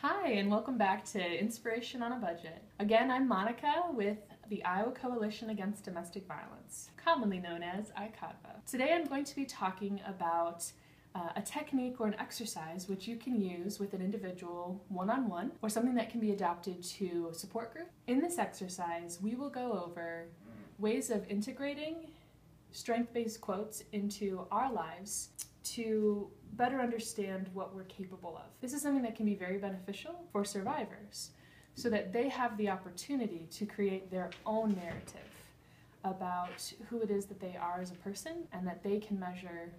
Hi, and welcome back to Inspiration on a Budget. Again, I'm Monica with the Iowa Coalition Against Domestic Violence, commonly known as ICODVA. Today I'm going to be talking about a technique or an exercise which you can use with an individual one-on-one or something that can be adapted to a support group. In this exercise, we will go over ways of integrating strength-based quotes into our lives to better understand what we're capable of. This is something that can be very beneficial for survivors so that they have the opportunity to create their own narrative about who it is that they are as a person and that they can measure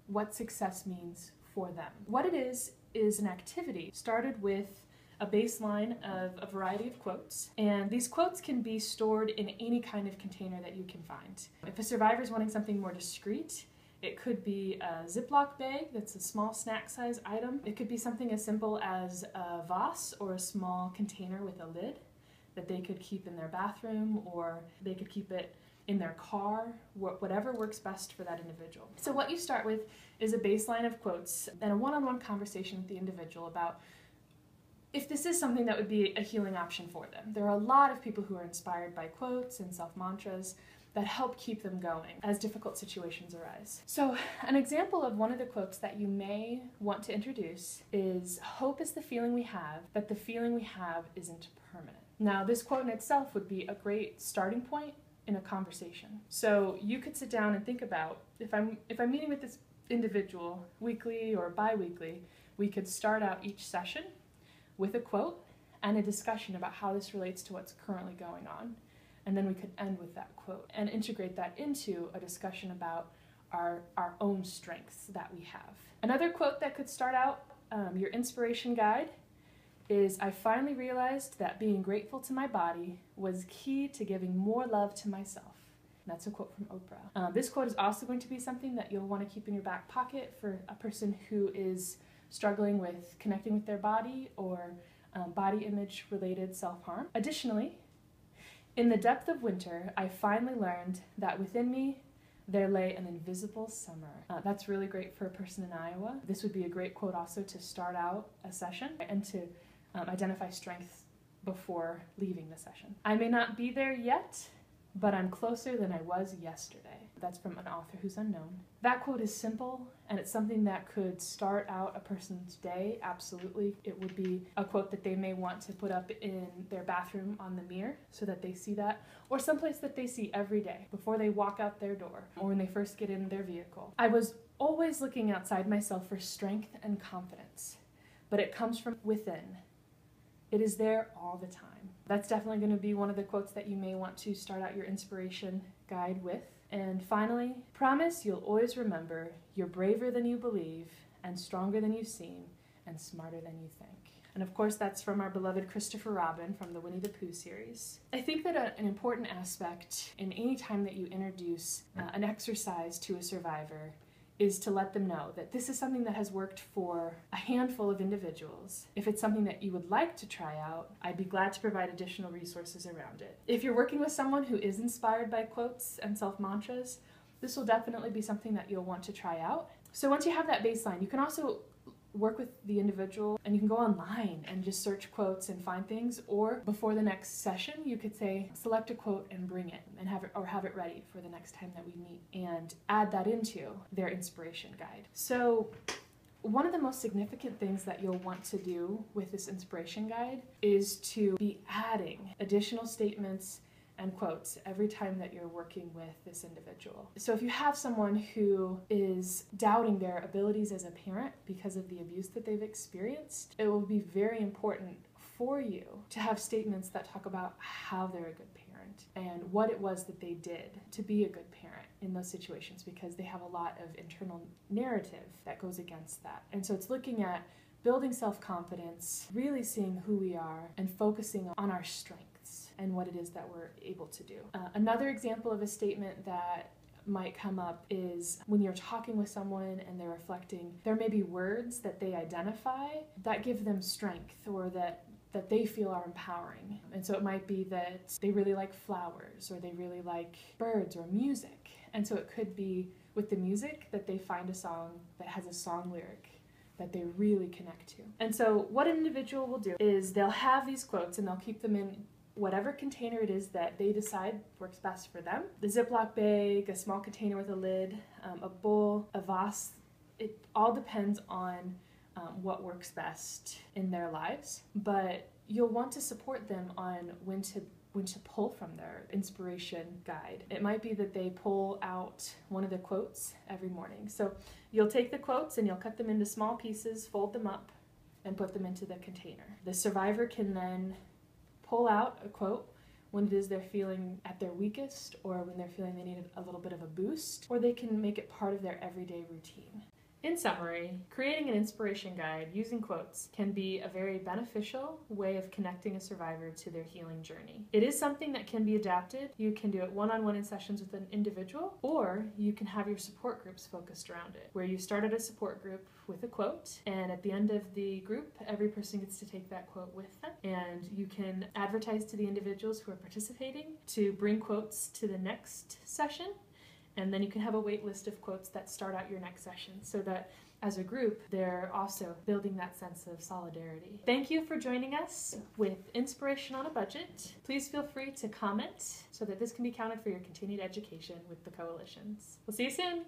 what success means for them. What it is an activity started with a baseline of a variety of quotes, and these quotes can be stored in any kind of container that you can find. If a survivor is wanting something more discreet, it could be a Ziploc bag that's a small snack size item. It could be something as simple as a vase or a small container with a lid that they could keep in their bathroom, or they could keep it in their car, whatever works best for that individual. So what you start with is a baseline of quotes and a one-on-one conversation with the individual about if this is something that would be a healing option for them. There are a lot of people who are inspired by quotes and self-mantras that help keep them going as difficult situations arise. So an example of one of the quotes that you may want to introduce is, "Hope is the feeling we have, but the feeling we have isn't permanent." Now, this quote in itself would be a great starting point in a conversation. So you could sit down and think about, if I'm meeting with this individual weekly or bi-weekly, we could start out each session with a quote and a discussion about how this relates to what's currently going on. And then we could end with that quote and integrate that into a discussion about our own strengths that we have. Another quote that could start out your inspiration guide is, "I finally realized that being grateful to my body was key to giving more love to myself." And that's a quote from Oprah. This quote is also going to be something that you'll want to keep in your back pocket for a person who is struggling with connecting with their body or body image related self-harm. Additionally, "In the depth of winter, I finally learned that within me there lay an invisible summer." That's really great for a person in Iowa. This would be a great quote also to start out a session and to identify strengths before leaving the session. "I may not be there yet, but I'm closer than I was yesterday." That's from an author who's unknown. That quote is simple, and it's something that could start out a person's day. Absolutely. It would be a quote that they may want to put up in their bathroom on the mirror so that they see that, or someplace that they see every day before they walk out their door or when they first get in their vehicle. "I was always looking outside myself for strength and confidence, but it comes from within. It is there all the time." That's definitely going to be one of the quotes that you may want to start out your inspiration guide with. And finally, "Promise you'll always remember you're braver than you believe and stronger than you seem and smarter than you think." And of course, that's from our beloved Christopher Robin from the Winnie the Pooh series. I think that an important aspect in any time that you introduce an exercise to a survivor is to let them know that this is something that has worked for a handful of individuals. If it's something that you would like to try out, I'd be glad to provide additional resources around it. If you're working with someone who is inspired by quotes and self-mantras, this will definitely be something that you'll want to try out. So once you have that baseline, you can also work with the individual and you can go online and just search quotes and find things, or before the next session you could say, select a quote and bring it and have it ready for the next time that we meet, and add that into their inspiration guide. So one of the most significant things that you'll want to do with this inspiration guide is to be adding additional statements and quotes every time that you're working with this individual. So if you have someone who is doubting their abilities as a parent because of the abuse that they've experienced, it will be very important for you to have statements that talk about how they're a good parent and what it was that they did to be a good parent in those situations, because they have a lot of internal narrative that goes against that. And so it's looking at building self-confidence, really seeing who we are, and focusing on our strengths and what it is that we're able to do. Another example of a statement that might come up is when you're talking with someone and they're reflecting, there may be words that they identify that give them strength or that they feel are empowering. And so it might be that they really like flowers, or they really like birds or music. And so it could be with the music that they find a song that has a song lyric that they really connect to. And so what an individual will do is they'll have these quotes and they'll keep them in whatever container it is that they decide works best for them. The Ziploc bag, a small container with a lid, a bowl, a vase. It all depends on what works best in their lives, but you'll want to support them on when to pull from their inspiration guide. It might be that they pull out one of the quotes every morning. So you'll take the quotes and you'll cut them into small pieces, fold them up, and put them into the container. The survivor can then pull out a quote when it is they're feeling at their weakest, or when they're feeling they need a little bit of a boost, or they can make it part of their everyday routine. In summary, creating an inspiration guide using quotes can be a very beneficial way of connecting a survivor to their healing journey. It is something that can be adapted. You can do it one-on-one in sessions with an individual, or you can have your support groups focused around it, where you start at a support group with a quote, and at the end of the group, every person gets to take that quote with them, and you can advertise to the individuals who are participating to bring quotes to the next session. And then you can have a wait list of quotes that start out your next session, so that as a group, they're also building that sense of solidarity. Thank you for joining us with Inspiration on a Budget. Please feel free to comment so that this can be counted for your continued education with the coalitions. We'll see you soon.